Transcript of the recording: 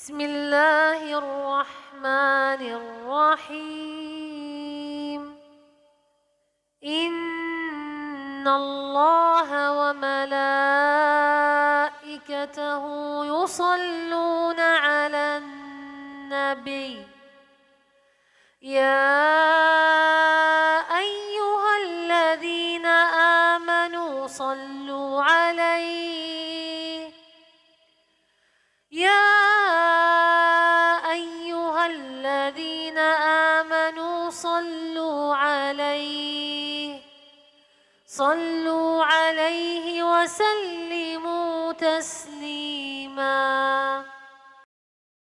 بسم الله الرحمن الرحيم. إن الله وملائكته يصلون على النبي يا أيها الذين آمنوا صلوا عليه صلوا عليه وسلموا تسليما.